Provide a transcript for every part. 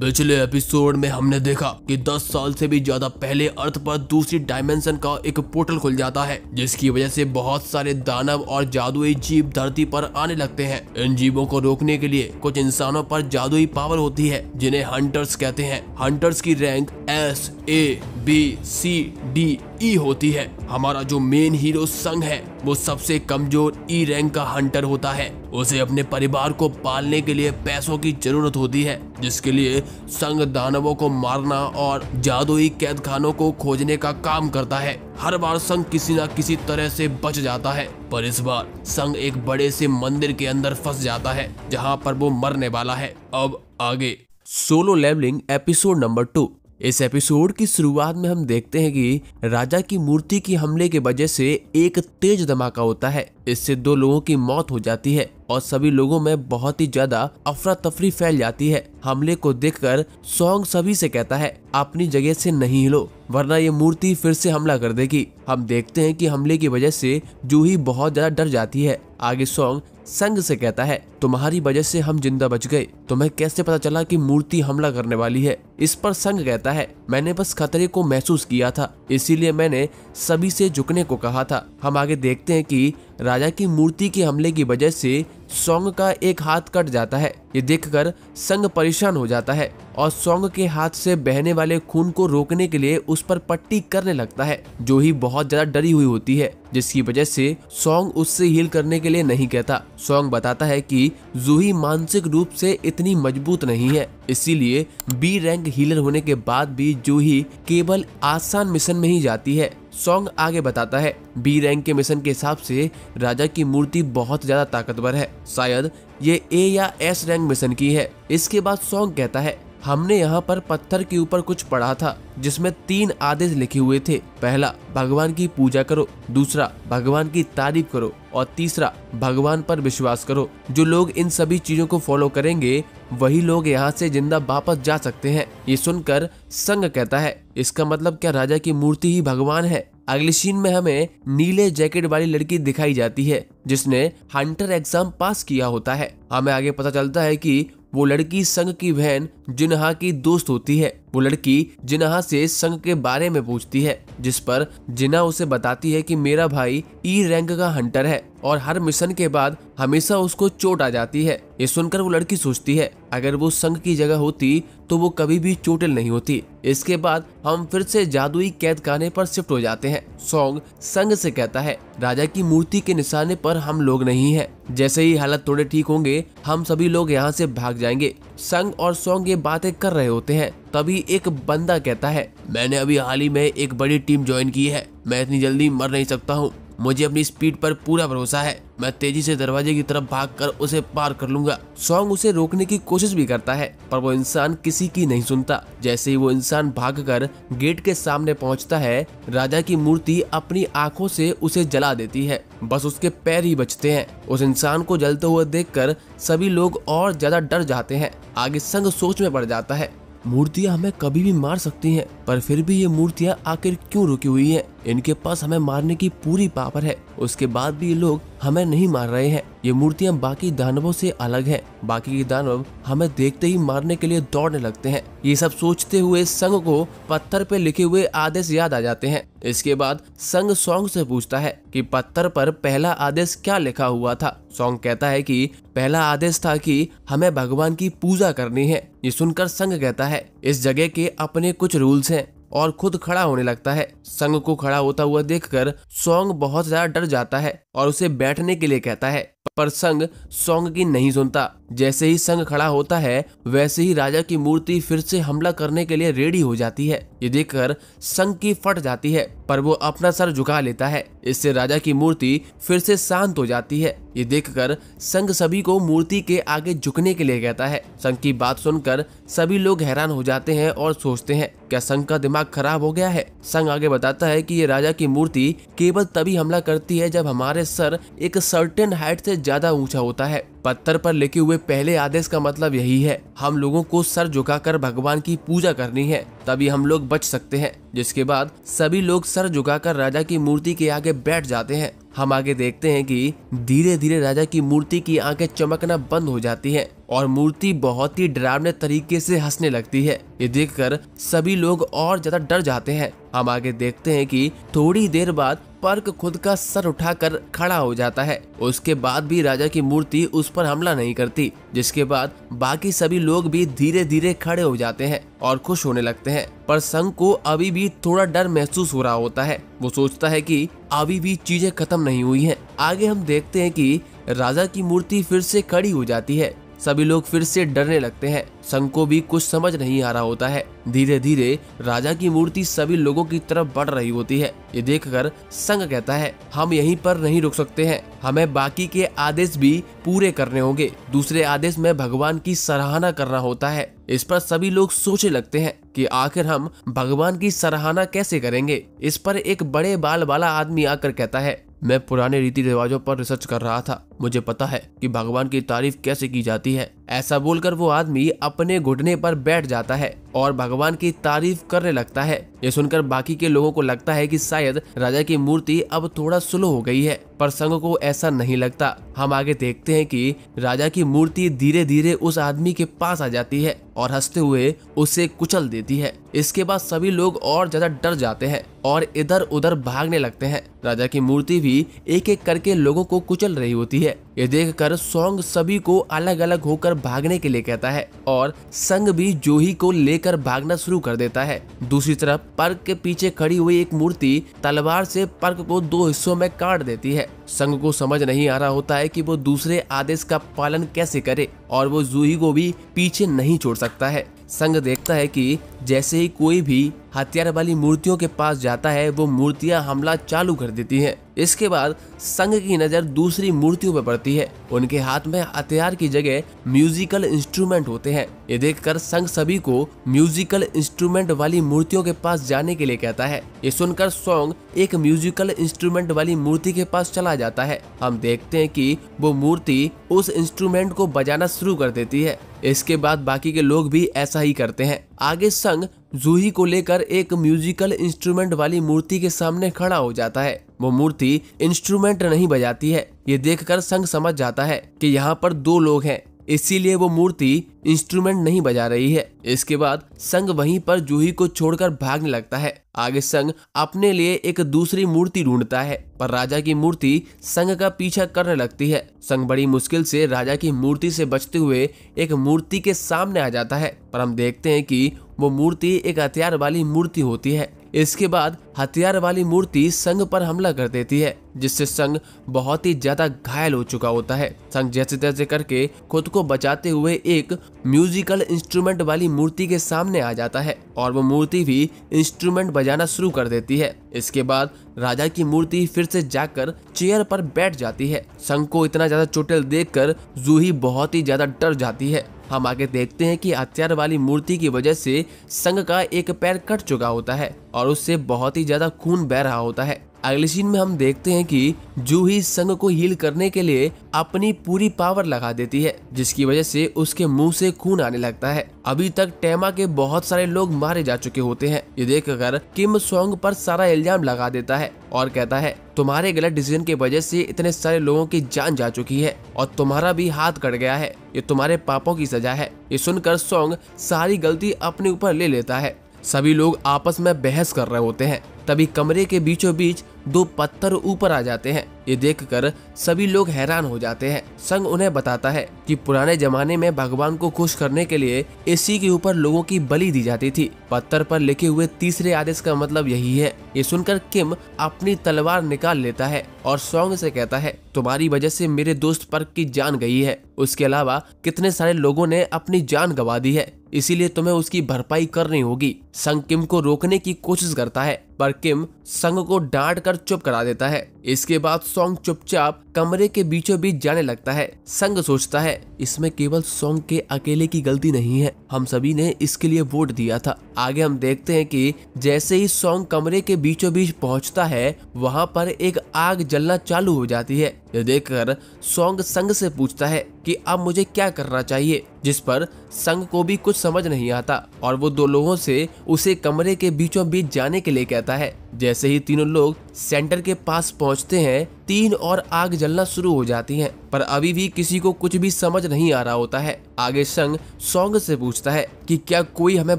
पिछले एपिसोड में हमने देखा कि 10 साल से भी ज्यादा पहले अर्थ पर दूसरी डायमेंशन का एक पोर्टल खुल जाता है, जिसकी वजह से बहुत सारे दानव और जादुई जीव धरती पर आने लगते हैं। इन जीवों को रोकने के लिए कुछ इंसानों पर जादुई पावर होती है, जिन्हें हंटर्स कहते हैं। हंटर्स की रैंक SABCDE होती है। हमारा जो मेन हीरो संग है वो सबसे कमजोर E रैंक का हंटर होता है। उसे अपने परिवार को पालने के लिए पैसों की जरूरत होती है, जिसके लिए संग दानवों को मारना और जादुई कैद खानों को खोजने का काम करता है। हर बार संग किसी न किसी तरह से बच जाता है, पर इस बार संग एक बड़े से मंदिर के अंदर फंस जाता है, जहां पर वो मरने वाला है। अब आगे सोलो लेवलिंग एपिसोड नंबर 2। इस एपिसोड की शुरुआत में हम देखते हैं कि राजा की मूर्ति की हमले की वजह से एक तेज धमाका होता है। इससे 2 लोगों की मौत हो जाती है और सभी लोगों में बहुत ही ज्यादा अफरा तफरी फैल जाती है। हमले को देखकर सॉन्ग सभी से कहता है, अपनी जगह से नहीं हिलो वरना ये मूर्ति फिर से हमला कर देगी। हम देखते हैं कि हमले की वजह से जूही बहुत ज्यादा डर जाती है। आगे सॉन्ग संग से कहता है, तुम्हारी वजह से हम जिंदा बच गए। तुम्हें कैसे पता चला कि मूर्ति हमला करने वाली है? इस पर संग कहता है, मैंने बस खतरे को महसूस किया था, इसीलिए मैंने सभी से झुकने को कहा था। हम आगे देखते हैं कि राजा की मूर्ति के हमले की वजह से सॉन्ग का एक हाथ कट जाता है। ये देखकर संग परेशान हो जाता है और सॉन्ग के हाथ से बहने वाले खून को रोकने के लिए उस पर पट्टी करने लगता है। जो ही बहुत ज्यादा डरी हुई होती है, जिसकी वजह से सॉन्ग उससे हील करने के लिए नहीं कहता। सॉन्ग बताता है कि जूही मानसिक रूप से इतनी मजबूत नहीं है, इसीलिए बी रैंक हीलर होने के बाद भी जूही केवल आसान मिशन में ही जाती है। सॉन्ग आगे बताता है, बी रैंक के मिशन के हिसाब से राजा की मूर्ति बहुत ज्यादा ताकतवर है, शायद ये A या S रैंक मिशन की है। इसके बाद सॉन्ग कहता है, हमने यहाँ पर पत्थर के ऊपर कुछ पढ़ा था जिसमें 3 आदेश लिखे हुए थे। पहला, भगवान की पूजा करो। दूसरा, भगवान की तारीफ करो। और तीसरा, भगवान पर विश्वास करो। जो लोग इन सभी चीजों को फॉलो करेंगे वही लोग यहाँ से जिंदा वापस जा सकते हैं। ये सुनकर संग कहता है, इसका मतलब क्या राजा की मूर्ति ही भगवान है? अगली सीन में हमें नीले जैकेट वाली लड़की दिखाई जाती है, जिसने हंटर एग्जाम पास किया होता है। हमें आगे पता चलता है कि वो लड़की संग की बहन जिन्हा की दोस्त होती है। वो लड़की जिन्हा से संग के बारे में पूछती है, जिस पर जिन्हा उसे बताती है कि मेरा भाई E रैंक का हंटर है और हर मिशन के बाद हमेशा उसको चोट आ जाती है। ये सुनकर वो लड़की सोचती है, अगर वो संग की जगह होती तो वो कभी भी चोटिल नहीं होती। इसके बाद हम फिर से जादुई कैद खाने पर शिफ्ट हो जाते हैं। सॉन्ग संग से कहता है, राजा की मूर्ति के निशाने पर हम लोग नहीं हैं। जैसे ही हालत थोड़े ठीक होंगे हम सभी लोग यहाँ से भाग जाएंगे। संग और सॉन्ग ये बातें कर रहे होते हैं, तभी एक बंदा कहता है, मैंने अभी हाल ही में एक बड़ी टीम ज्वाइन की है, मैं इतनी जल्दी मर नहीं सकता हूँ। मुझे अपनी स्पीड पर पूरा भरोसा है, मैं तेजी से दरवाजे की तरफ भागकर उसे पार कर लूंगा। सॉन्ग उसे रोकने की कोशिश भी करता है, पर वो इंसान किसी की नहीं सुनता। जैसे ही वो इंसान भागकर गेट के सामने पहुंचता है, राजा की मूर्ति अपनी आंखों से उसे जला देती है। बस उसके पैर ही बचते हैं। उस इंसान को जलते हुए देखकर सभी लोग और ज्यादा डर जाते हैं। आगे संग सोच में पड़ जाता है, मूर्तियां हमें कभी भी मार सकती हैं, पर फिर भी ये मूर्तियां आखिर क्यों रुकी हुई हैं? इनके पास हमें मारने की पूरी पावर है, उसके बाद भी ये लोग हमें नहीं मार रहे हैं। ये मूर्तियां बाकी दानवों से अलग हैं। बाकी के दानव हमें देखते ही मारने के लिए दौड़ने लगते हैं। ये सब सोचते हुए संग को पत्थर पे लिखे हुए आदेश याद आ जाते हैं। इसके बाद संग सॉन्ग से पूछता है कि पत्थर पर पहला आदेश क्या लिखा हुआ था। सॉन्ग कहता है कि पहला आदेश था कि हमें भगवान की पूजा करनी है। ये सुनकर संग कहता है, इस जगह के अपने कुछ रूल्स हैं, और खुद खड़ा होने लगता है। संग को खड़ा होता हुआ देखकर सॉन्ग बहुत ज्यादा डर जाता है और उसे बैठने के लिए कहता है, पर संग सॉन्ग की नहीं सुनता। जैसे ही संग खड़ा होता है वैसे ही राजा की मूर्ति फिर से हमला करने के लिए रेडी हो जाती है। ये देखकर संग की फट जाती है, पर वो अपना सर झुका लेता है। इससे राजा की मूर्ति फिर से शांत हो जाती है। ये देखकर संग सभी को मूर्ति के आगे झुकने के लिए कहता है। संग की बात सुनकर सभी लोग हैरान हो जाते हैं और सोचते हैं, क्या संग का दिमाग खराब हो गया है? संग आगे बताता है कि ये राजा की मूर्ति केवल तभी हमला करती है जब हमारे सर एक सर्टेन हाइट से ज्यादा ऊंचा होता है। पत्थर पर लिखे हुए पहले आदेश का मतलब यही है, हम लोगों को सर झुकाकर भगवान की पूजा करनी है, तभी हम लोग बच सकते हैं। जिसके बाद सभी लोग सर झुकाकर राजा की मूर्ति के आगे बैठ जाते हैं। हम आगे देखते हैं कि धीरे धीरे राजा की मूर्ति की आंखें चमकना बंद हो जाती हैं और मूर्ति बहुत ही डरावने तरीके से हंसने लगती है। ये देखकर सभी लोग और ज्यादा डर जाते हैं। हम आगे देखते हैं कि थोड़ी देर बाद पर्क खुद का सर उठाकर खड़ा हो जाता है। उसके बाद भी राजा की मूर्ति उस पर हमला नहीं करती, जिसके बाद बाकी सभी लोग भी धीरे धीरे खड़े हो जाते हैं और खुश होने लगते हैं। पर संग को अभी भी थोड़ा डर महसूस हो रहा होता है। वो सोचता है कि अभी भी चीजें खत्म नहीं हुई हैं। आगे हम देखते हैं कि राजा की मूर्ति फिर से खड़ी हो जाती है। सभी लोग फिर से डरने लगते हैं। संग को भी कुछ समझ नहीं आ रहा होता है। धीरे धीरे राजा की मूर्ति सभी लोगों की तरफ बढ़ रही होती है। ये देखकर संग कहता है, हम यहीं पर नहीं रुक सकते हैं, हमें बाकी के आदेश भी पूरे करने होंगे। दूसरे आदेश में भगवान की सराहना करना होता है। इस पर सभी लोग सोचने लगते हैं कि आखिर हम भगवान की सराहना कैसे करेंगे। इस पर एक बड़े बाल वाला आदमी आकर कहता है, मैं पुराने रीति रिवाजों पर रिसर्च कर रहा था, मुझे पता है कि भगवान की तारीफ कैसे की जाती है। ऐसा बोलकर वो आदमी अपने घुटने पर बैठ जाता है और भगवान की तारीफ करने लगता है। ये सुनकर बाकी के लोगों को लगता है कि शायद राजा की मूर्ति अब थोड़ा स्लो हो गई है, पर संग को ऐसा नहीं लगता। हम आगे देखते हैं कि राजा की मूर्ति धीरे धीरे उस आदमी के पास आ जाती है और हंसते हुए उसे कुचल देती है। इसके बाद सभी लोग और ज्यादा डर जाते हैं और इधर उधर भागने लगते हैं। राजा की मूर्ति भी एक एक करके लोगों को कुचल रही होती है। ये देखकर सॉन्ग सभी को अलग अलग होकर भागने के लिए कहता है और संग भी जूही को लेकर भागना शुरू कर देता है। दूसरी तरफ पर्क के पीछे खड़ी हुई एक मूर्ति तलवार से पर्क को 2 हिस्सों में काट देती है। संग को समझ नहीं आ रहा होता है कि वो दूसरे आदेश का पालन कैसे करे और वो जूही को भी पीछे नहीं छोड़ सकता है। संग देखता है कि जैसे ही कोई भी हथियार वाली मूर्तियों के पास जाता है, वो मूर्तियां हमला चालू कर देती हैं। इसके बाद संग की नजर दूसरी मूर्तियों पर पड़ती है। उनके हाथ में हथियार की जगह म्यूजिकल इंस्ट्रूमेंट होते हैं। ये देखकर संग सभी को म्यूजिकल इंस्ट्रूमेंट वाली मूर्तियों के पास जाने के लिए कहता है। ये सुनकर सॉन्ग एक म्यूजिकल इंस्ट्रूमेंट वाली मूर्ति के पास चला जाता है। हम देखते हैं कि वो मूर्ति उस इंस्ट्रूमेंट को बजाना शुरू कर देती है। इसके बाद बाकी के लोग भी ऐसा ही करते हैं। आगे संग जूही को लेकर एक म्यूजिकल इंस्ट्रूमेंट वाली मूर्ति के सामने खड़ा हो जाता है। वो मूर्ति इंस्ट्रूमेंट नहीं बजाती है। ये देखकर संग समझ जाता है कि यहाँ पर 2 लोग हैं, इसीलिए वो मूर्ति इंस्ट्रूमेंट नहीं बजा रही है। इसके बाद संग वहीं पर जूही को छोड़कर भागने लगता है। आगे संग अपने लिए एक दूसरी मूर्ति ढूंढता है, पर राजा की मूर्ति संग का पीछा करने लगती है। संग बड़ी मुश्किल से राजा की मूर्ति से बचते हुए एक मूर्ति के सामने आ जाता है, पर हम देखते हैं कि वो मूर्ति एक हथियार वाली मूर्ति होती है। इसके बाद हथियार वाली मूर्ति संग पर हमला कर देती है, जिससे संग बहुत ही ज्यादा घायल हो चुका होता है। संग जैसे तैसे करके खुद को बचाते हुए एक म्यूजिकल इंस्ट्रूमेंट वाली मूर्ति के सामने आ जाता है और वो मूर्ति भी इंस्ट्रूमेंट बजाना शुरू कर देती है। इसके बाद राजा की मूर्ति फिर से जाकर चेयर पर बैठ जाती है। संग को इतना ज्यादा चोटिल देखकर जूही बहुत ही ज्यादा डर जाती है। हम आगे देखते हैं कि हथियार वाली मूर्ति की वजह से संग का एक पैर कट चुका होता है और उससे बहुत ही ज्यादा खून बह रहा होता है। अगले सीन में हम देखते हैं कि जूही संग को हील करने के लिए अपनी पूरी पावर लगा देती है, जिसकी वजह से उसके मुंह से खून आने लगता है। अभी तक टेमा के बहुत सारे लोग मारे जा चुके होते हैं। ये देखकर किम सॉन्ग पर सारा इल्जाम लगा देता है और कहता है, तुम्हारे गलत डिसीजन की वजह से इतने सारे लोगों की जान जा चुकी है और तुम्हारा भी हाथ कट गया है। ये तुम्हारे पापों की सजा है। ये सुनकर सॉन्ग सारी गलती अपने ऊपर ले लेता है। सभी लोग आपस में बहस कर रहे होते हैं। तभी कमरे के बीचों बीच 2 पत्थर ऊपर आ जाते हैं। ये देखकर सभी लोग हैरान हो जाते हैं। संग उन्हें बताता है कि पुराने जमाने में भगवान को खुश करने के लिए इसी के ऊपर लोगों की बलि दी जाती थी। पत्थर पर लिखे हुए तीसरे आदेश का मतलब यही है। ये सुनकर किम अपनी तलवार निकाल लेता है और सॉन्ग से कहता है, तुम्हारी वजह से मेरे दोस्त पर्क की जान गई है। उसके अलावा कितने सारे लोगों ने अपनी जान गंवा दी है, इसीलिए तुम्हें उसकी भरपाई करनी होगी। संग किम को रोकने की कोशिश करता है, पर किम संग को डांट कर चुप करा देता है। इसके बाद सॉन्ग चुपचाप कमरे के बीचों बीच जाने लगता है। संग सोचता है, इसमें केवल सॉन्ग के अकेले की गलती नहीं है, हम सभी ने इसके लिए वोट दिया था। आगे हम देखते हैं कि जैसे ही सॉन्ग कमरे के बीचों बीच पहुंचता है, वहां पर एक आग जलना चालू हो जाती है। यह देखकर सॉन्ग संग से पूछता है कि अब मुझे क्या करना चाहिए, जिस पर संग को भी कुछ समझ नहीं आता और वो 2 लोगों से उसे कमरे के बीचों बीच जाने के लिए कहता है। जैसे ही तीनों लोग सेंटर के पास पहुंचते हैं, 3 और आग जलना शुरू हो जाती है, पर अभी भी किसी को कुछ भी समझ नहीं आ रहा होता है। आगे संग सॉन्ग से पूछता है कि क्या कोई हमें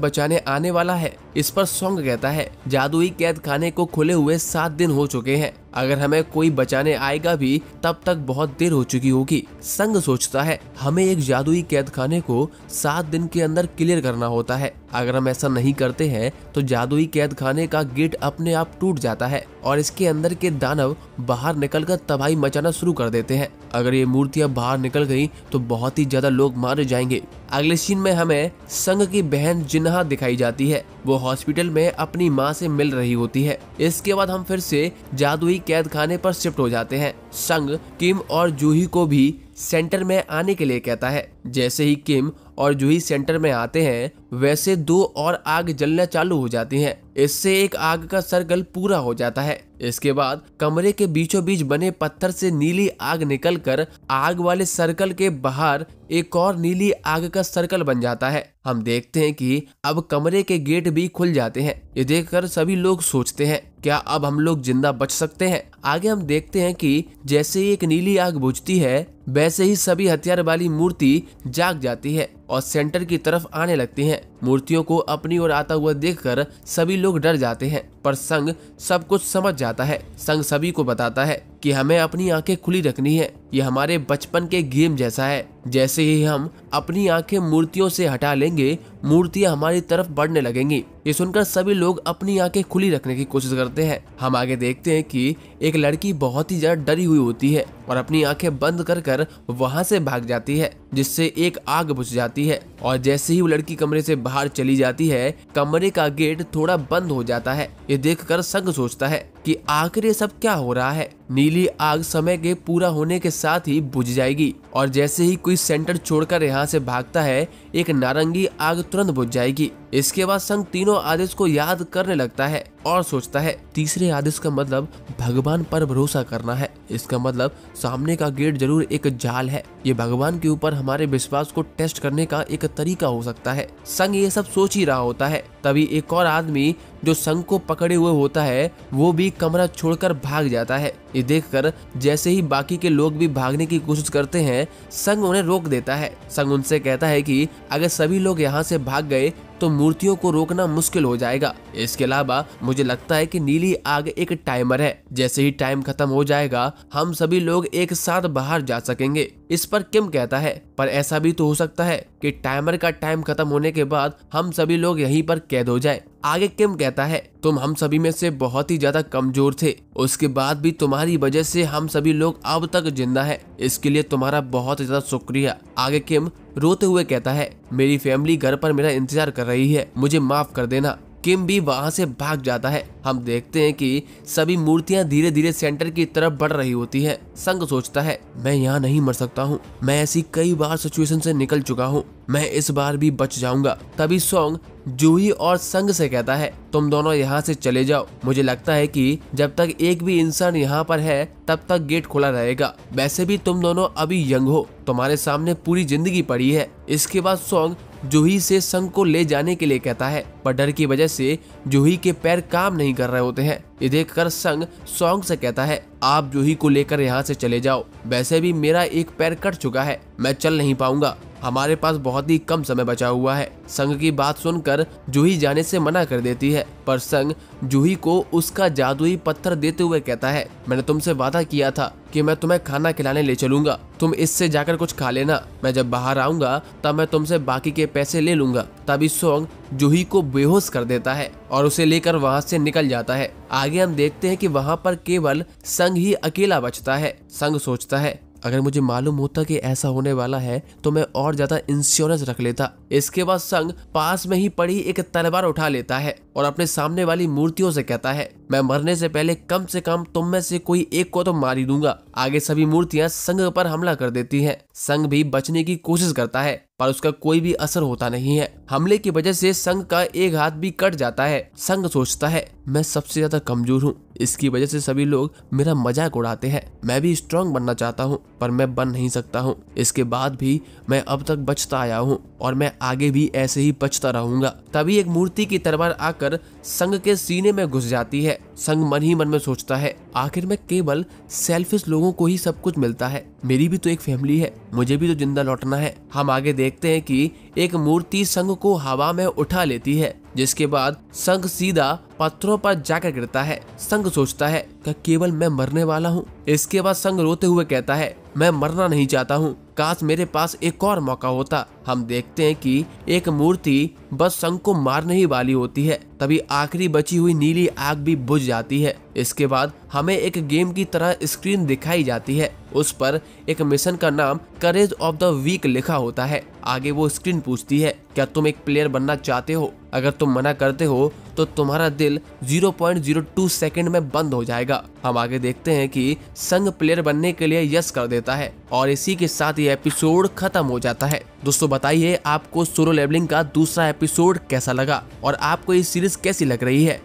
बचाने आने वाला है। इस पर सॉन्ग कहता है जादुई कैद खाने को खुले हुए 7 दिन हो चुके हैं, अगर हमें कोई बचाने आएगा भी तब तक बहुत देर हो चुकी होगी। संग सोचता है हमें एक जादुई कैद खाने को 7 दिन के अंदर क्लियर करना होता है, अगर हम ऐसा नहीं करते हैं तो जादुई कैद खाने का गेट अपने आप टूट जाता है और इसके अंदर के दानव बाहर निकलकर तबाही मचाना शुरू कर देते हैं। अगर ये मूर्तियां बाहर निकल गई तो बहुत ही ज्यादा लोग मारे जाएंगे। अगले सीन में हमें संग की बहन जिन्हा दिखाई जाती है, वो हॉस्पिटल में अपनी माँ से मिल रही होती है। इसके बाद हम फिर से जादुई कैद खाने पर शिफ्ट हो जाते हैं। संग किम और जूही को भी सेंटर में आने के लिए कहता है। जैसे ही किम और जूही सेंटर में आते हैं वैसे 2 और आग जलना चालू हो जाती हैं। इससे एक आग का सर्कल पूरा हो जाता है। इसके बाद कमरे के बीचों बीच बने पत्थर से नीली आग निकलकर आग वाले सर्कल के बाहर एक और नीली आग का सर्कल बन जाता है। हम देखते हैं कि अब कमरे के गेट भी खुल जाते हैं। ये देखकर सभी लोग सोचते हैं क्या अब हम लोग जिंदा बच सकते हैं। आगे हम देखते हैं कि जैसे ही एक नीली आग बुझती है वैसे ही सभी हथियार वाली मूर्ति जाग जाती है और सेंटर की तरफ आने लगती हैं। मूर्तियों को अपनी ओर आता हुआ देखकर सभी लोग डर जाते हैं, पर संग सब कुछ समझ जाता है। संग सभी को बताता है कि हमें अपनी आंखें खुली रखनी है, ये हमारे बचपन के गेम जैसा है। जैसे ही हम अपनी आंखें मूर्तियों से हटा लेंगे मूर्तियां हमारी तरफ बढ़ने लगेंगी। ये सुनकर सभी लोग अपनी आंखें खुली रखने की कोशिश करते हैं। हम आगे देखते हैं कि एक लड़की बहुत ही ज्यादा डरी हुई होती है और अपनी आंखें बंद कर वहां से भाग जाती है, जिससे एक आग बुझ जाती है। और जैसे ही वो लड़की कमरे से बाहर चली जाती है कमरे का गेट थोड़ा बंद हो जाता है। ये देखकर संग सोचता है कि आखिर ये सब क्या हो रहा है। नीली आग समय के पूरा होने के साथ ही बुझ जाएगी और जैसे ही कोई सेंटर छोड़कर यहाँ से भागता है एक नारंगी आग तुरंत बुझ जाएगी। इसके बाद संग तीनों आदेश को याद करने लगता है और सोचता है तीसरे आदेश का मतलब भगवान पर भरोसा करना है। इसका मतलब सामने का गेट जरूर एक जाल है, ये भगवान के ऊपर हमारे विश्वास को टेस्ट करने का एक तरीका हो सकता है। संग ये सब सोच ही रहा होता है तभी एक और आदमी जो संग को पकड़े हुए होता है वो भी कमरा छोड़कर भाग जाता है। ये देखकर जैसे ही बाकी के लोग भी भागने की कोशिश करते हैं संग उन्हें रोक देता है। संग उनसे कहता है कि अगर सभी लोग यहाँ से भाग गए तो मूर्तियों को रोकना मुश्किल हो जाएगा। इसके अलावा मुझे लगता है कि नीली आग एक टाइमर है, जैसे ही टाइम खत्म हो जाएगा हम सभी लोग एक साथ बाहर जा सकेंगे। इस पर किम कहता है पर ऐसा भी तो हो सकता है कि टाइमर का टाइम खत्म होने के बाद हम सभी लोग यहीं पर कैद हो जाए। आगे किम कहता है तुम हम सभी में से बहुत ही ज्यादा कमजोर थे, उसके बाद भी तुम्हारी वजह से हम सभी लोग अब तक जिंदा है, इसके लिए तुम्हारा बहुत ज्यादा शुक्रिया। आगे किम रोते हुए कहता है मेरी फैमिली घर पर मेरा इंतजार कर रही है, मुझे माफ कर देना। किम भी वहां से भाग जाता है। हम देखते हैं कि सभी मूर्तियां धीरे धीरे सेंटर की तरफ बढ़ रही होती हैं। संग सोचता है मैं यहाँ नहीं मर सकता हूँ, मैं ऐसी कई बार सिचुएशन से निकल चुका हूँ, मैं इस बार भी बच जाऊंगा। तभी सॉन्ग जूही और संग से कहता है तुम दोनों यहाँ से चले जाओ, मुझे लगता है कि जब तक एक भी इंसान यहाँ पर है तब तक गेट खुला रहेगा। वैसे भी तुम दोनों अभी यंग हो, तुम्हारे सामने पूरी जिंदगी पड़ी है। इसके बाद सॉन्ग जूही से संग को ले जाने के लिए कहता है पर डर की वजह से जूही के पैर काम नहीं कर रहे होते हैं। ये देखकर संग सॉन्ग से कहता है आप जूही को लेकर यहाँ से चले जाओ, वैसे भी मेरा एक पैर कट चुका है, मैं चल नहीं पाऊंगा, हमारे पास बहुत ही कम समय बचा हुआ है। संग की बात सुनकर जूही जाने से मना कर देती है पर संग जूही को उसका जादुई पत्थर देते हुए कहता है मैंने तुमसे वादा किया था कि मैं तुम्हें खाना खिलाने ले चलूंगा, तुम इससे जाकर कुछ खा लेना, मैं जब बाहर आऊंगा तब मैं तुमसे बाकी के पैसे ले लूंगा। तभी सॉन्ग जूही को बेहोश कर देता है और उसे लेकर वहां से निकल जाता है। आगे हम देखते हैं कि वहां पर केवल संग ही अकेला बचता है। संग सोचता है अगर मुझे मालूम होता कि ऐसा होने वाला है तो मैं और ज्यादा इंश्योरेंस रख लेता। इसके बाद संग पास में ही पड़ी एक तलवार उठा लेता है और अपने सामने वाली मूर्तियों से कहता है मैं मरने से पहले कम से कम तुम में से कोई एक को तो मार ही दूंगा। आगे सभी मूर्तियां संग पर हमला कर देती हैं। संग भी बचने की कोशिश करता है पर उसका कोई भी असर होता नहीं है। हमले की वजह से संग का एक हाथ भी कट जाता है। संग सोचता है मैं सबसे ज्यादा कमजोर हूँ, इसकी वजह से सभी लोग मेरा मजाक उड़ाते हैं। मैं भी स्ट्रांग बनना चाहता हूँ पर मैं बन नहीं सकता हूँ। इसके बाद भी मैं अब तक बचता आया हूँ और मैं आगे भी ऐसे ही बचता रहूंगा। तभी एक मूर्ति की तलवार आकर संग के सीने में घुस जाती है। संग मन ही मन में सोचता है आखिर में केवल सेल्फिश लोगों को ही सब कुछ मिलता है, मेरी भी तो एक फैमिली है, मुझे भी तो जिंदा लौटना है। हम आगे देखते हैं कि एक मूर्ति संग को हवा में उठा लेती है, जिसके बाद संग सीधा पत्थरों पर जाकर गिरता है। संग सोचता है कि केवल मैं मरने वाला हूँ। इसके बाद संग रोते हुए कहता है मैं मरना नहीं चाहता हूँ, काश मेरे पास एक और मौका होता। हम देखते हैं कि एक मूर्ति बस संग को मारने ही वाली होती है, तभी आखिरी बची हुई नीली आग भी बुझ जाती है। इसके बाद हमें एक गेम की तरह स्क्रीन दिखाई जाती है, उस पर एक मिशन का नाम करेज ऑफ द वीक लिखा होता है। आगे वो स्क्रीन पूछती है क्या तुम एक प्लेयर बनना चाहते हो? अगर तुम मना करते हो तो तुम्हारा दिल 0.02 सेकंड में बंद हो जाएगा। हम आगे देखते हैं कि संग प्लेयर बनने के लिए यस कर देता है और इसी के साथ ये एपिसोड खत्म हो जाता है। दोस्तों बताइए आपको सोलो लेवलिंग का दूसरा एपिसोड कैसा लगा और आपको ये सीरीज कैसी लग रही है?